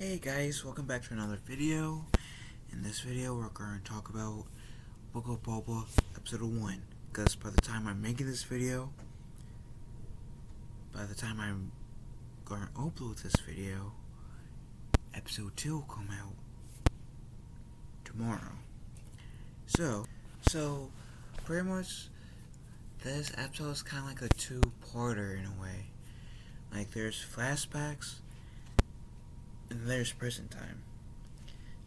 Hey guys, welcome back to another video. In this video, we're going to talk about Boba episode 1. Because by the time I'm making this video, by the time I'm going to upload this video, episode 2 will come out tomorrow. So pretty much, this episode is kind of like a two-parter in a way. Like, there's flashbacks, and there's present time.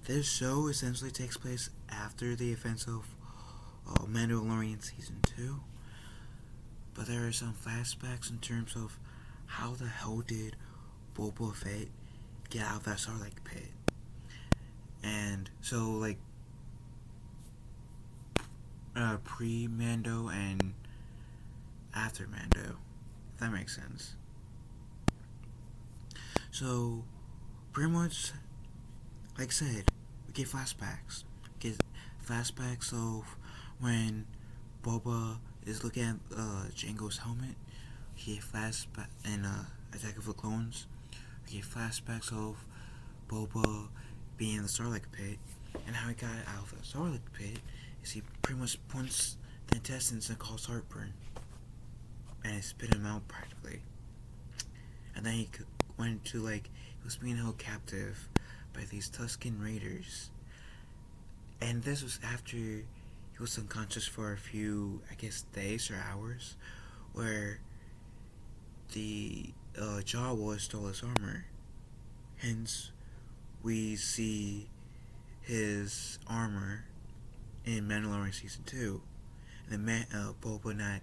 This show essentially takes place after the events of Mandalorian Season 2, but there are some flashbacks in terms of how the hell did Boba Fett get out of that Sarlacc pit. And so, like, pre-Mando and after Mando, if that makes sense. So, pretty much, like I said, we get flashbacks. Flashbacks of when Boba is looking at Jango's helmet. We get flashback in Attack of the Clones. We get flashbacks of Boba being in the Sarlacc pit, and how he got out of the Sarlacc pit is he pretty much points the intestines and causes heartburn, and it spit him out practically. And then he went to, like, he was being held captive by these Tusken Raiders. And this was after he was unconscious for a few, I guess, days or hours, where the Jawa stole his armor. Hence, we see his armor in Mandalorian Season 2. And then Boba not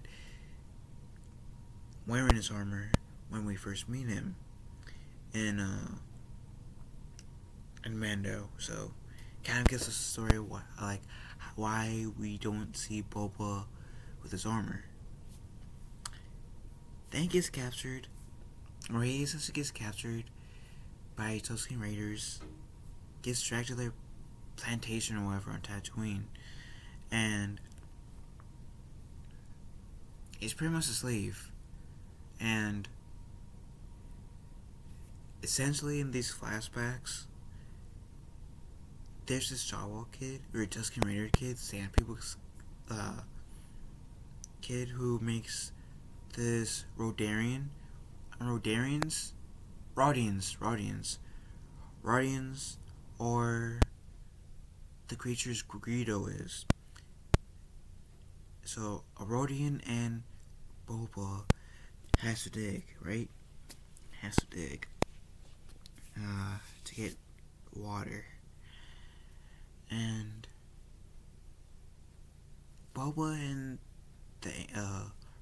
wearing his armor when we first meet him in Mando. So kind of gives us a story of why we don't see Boba with his armor. Then he gets captured, or he essentially gets captured by Tusken Raiders, gets dragged to their plantation or whatever on Tatooine, and he's pretty much a slave. And essentially, in these flashbacks, there's this Jawa kid, or a Tusken Raider kid, Sand People's kid, who makes this Rodians, or the creature's Greedo is. So, a Rodian and Boba has to dig, right? Has to dig to get water. And Boba and the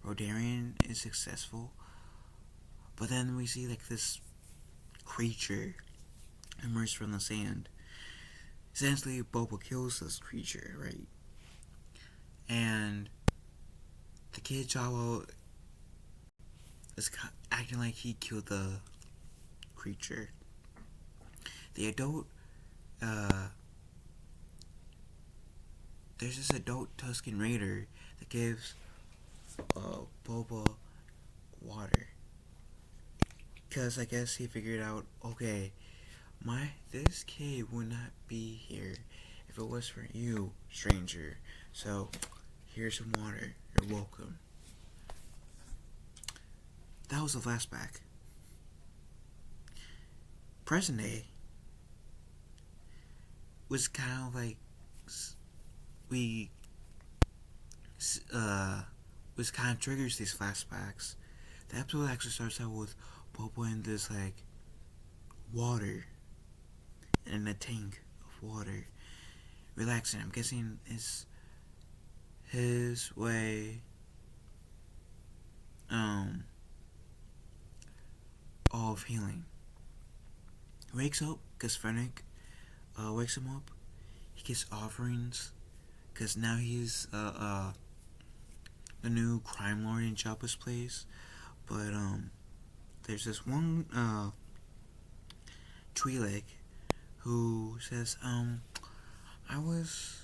Rodarian is successful, but then we see, like, this creature emerge from the sand. Essentially, Boba kills this creature, right? And the kid Jawa is acting like he killed the creature. The adult, there's this adult Tusken Raider that gives Boba water, because I guess he figured out, okay, this kid would not be here if it was for you, stranger. So here's some water. You're welcome. That was a flashback. Present day was kind of like was kind of triggers these flashbacks. The episode actually starts out with Boba in this, like, water, in a tank of water, relaxing. I'm guessing it's his way of healing. He wakes up because Fennec wakes him up. He gets offerings because now he's the new crime lord in Jabba's place. But there's this one Twi'lek who says, I was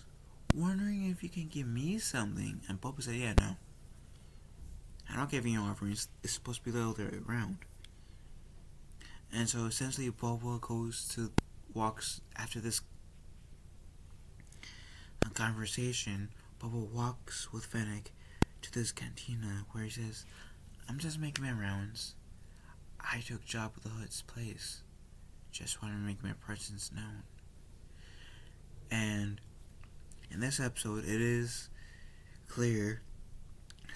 wondering if you can give me something. And Boba said, yeah, no, I don't give you offerings. It's supposed to be the other way around. And so essentially, Boba walks after this conversation. Boba walks with Fennec to this cantina where he says, "I'm just making my rounds. I took Jabba the Hutt's place. Just want to make my presence known." And in this episode, it is clear,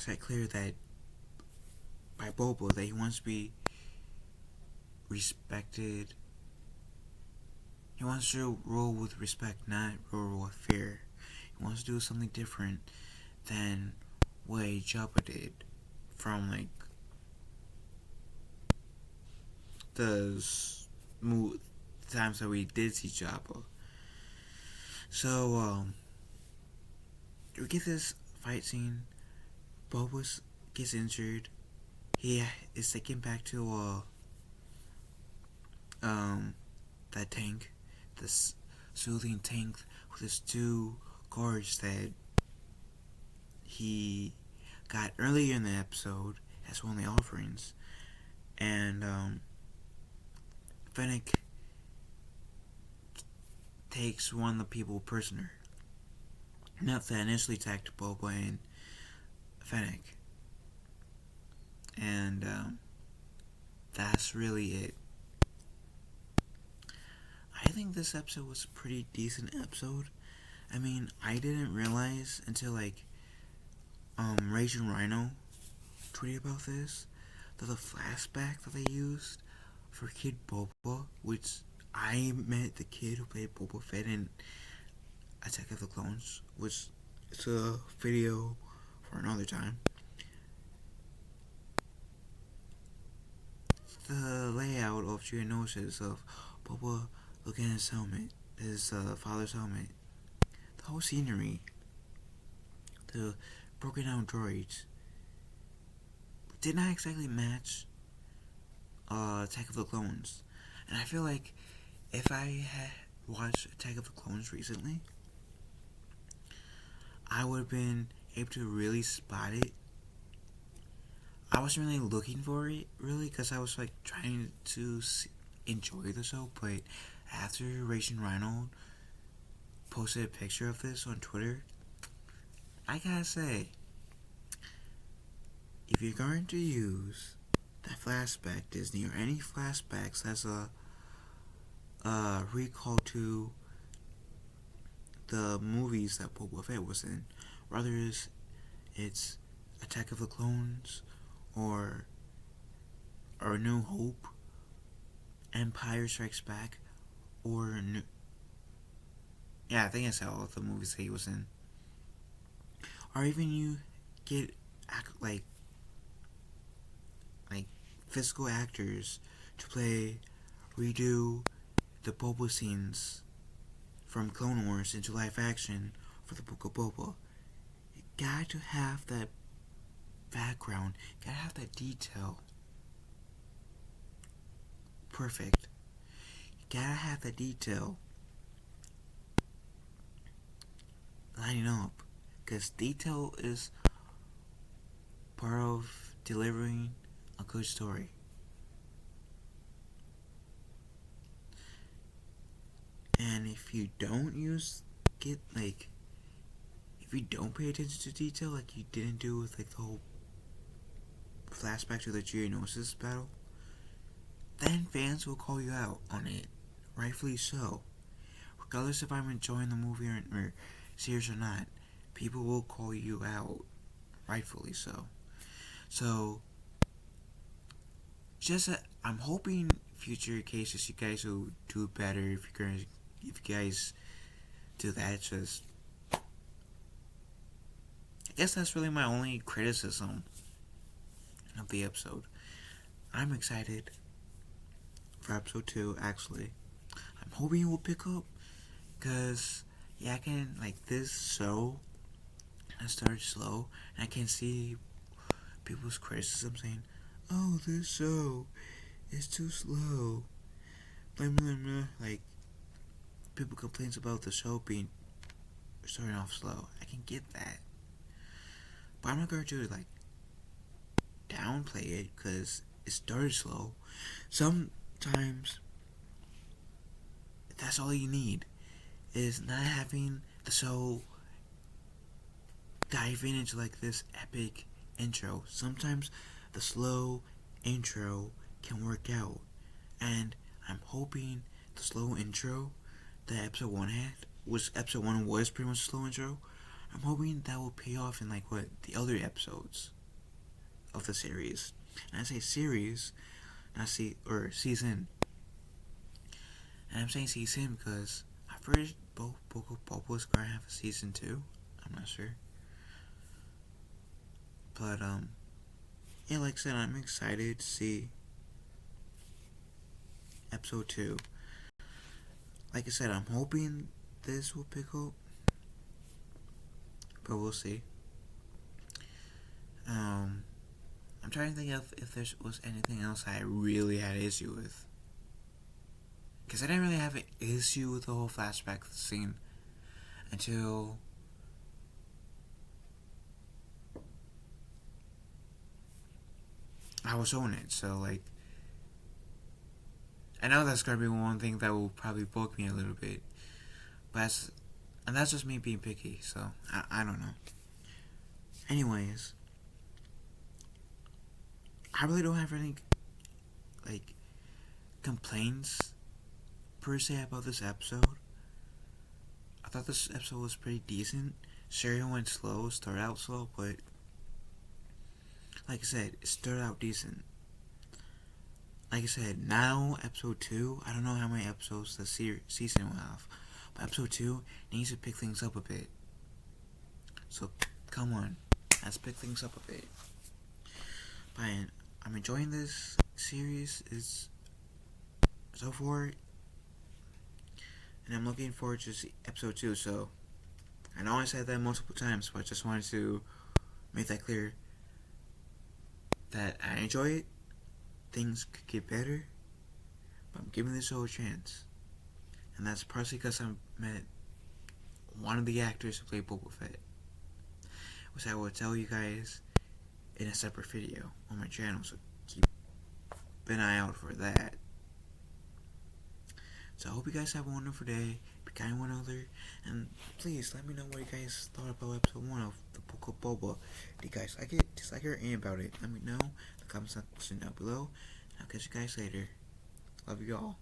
that by Boba that he wants to be respected. He wants to rule with respect, not rule with fear. He wants to do something different than what Jabba did from the times that we did see Jabba. So we get this fight scene. Boba gets injured. He is taken back to that tank, this soothing tank with his 2 guards that he got earlier in the episode as one of the offerings. And Fennec takes one of the people prisoner. Not that initially attacked Boba and Fennec. And that's really it. I think this episode was a pretty decent episode. I mean, I didn't realize until Raging Rhino tweeted about this, that the flashback that they used for Kid Boba, which I met the kid who played Boba Fett in Attack of the Clones, which is a video for another time. The layout of Geonosis of Boba looking at his helmet, his father's helmet, the whole scenery, the broken down droids, did not exactly match Attack of the Clones. And I feel like if I had watched Attack of the Clones recently, I would have been able to really spot it. I wasn't really looking for it, really, because I was trying to enjoy the show. But after Raging Rhino posted a picture of this on Twitter, I gotta say, if you're going to use that flashback Disney or any flashbacks as a recall to the movies that Boba Fett was in, whether it's Attack of the Clones or New Hope, Empire Strikes Back, or I think I said all of the movies that he was in, or even you get physical actors to redo the Boba scenes from Clone Wars into live action for the Book of Boba. You got to have that background, you gotta have that detail perfect. You gotta have that detail lining up, because detail is part of delivering a good story. And if you don't if you don't pay attention to detail like you didn't do with the whole flashback to the Geonosis battle, then fans will call you out on it, rightfully so. Regardless if I'm enjoying the movie or series or not, people will call you out, rightfully so. So, I'm hoping future cases you guys will do better. If you guys do that, I guess that's really my only criticism of the episode. I'm excited for episode 2. Actually, I'm hoping it will pick up, because I can this show. I started slow, and I can see people's criticism saying, "Oh, this show is too slow." Blah blah blah. People complains about the show starting off slow. I can get that, but I'm not going to downplay it because it started slow. Some Sometimes that's all you need is not having the show dive into like this epic intro. Sometimes the slow intro can work out, and I'm hoping the slow intro that episode one had episode one was pretty much a slow intro. I'm hoping that will pay off in like what the other episodes of the series. And I say series, not or season. And I'm saying season because I've heard Boba's gonna have a season 2. I'm not sure. But yeah, like I said, I'm excited to see episode 2. Like I said, I'm hoping this will pick up, but we'll see. I'm trying to think of if there was anything else I really had an issue with. Because I didn't really have an issue with the whole flashback scene until I was on it. So, like, I know that's going to be one thing that will probably bug me a little bit. But that's just me being picky, so I don't know. Anyways, I really don't have any, like, complaints per se about this episode. I thought this episode was pretty decent. Sure, it went slow, started out slow, but like I said, it started out decent. Like I said, now episode 2, I don't know how many episodes the season will have, but episode 2 needs to pick things up a bit. So come on, let's pick things up a bit. But I'm enjoying this series. It's so far, and I'm looking forward to episode 2. So I know I said that multiple times, but I just wanted to make that clear that I enjoy it. Things could get better, but I'm giving this show a chance, and that's partially because I met one of the actors who played Boba Fett, which I will tell you guys in a separate video on my channel, so keep an eye out for that. So I hope you guys have a wonderful day. Be kind to one another, and please let me know what you guys thought about episode 1 of the Book of Boba. Do you guys like it? Dislike it or anything about it? Let me know in the comment section down below. I'll catch you guys later. Love you all.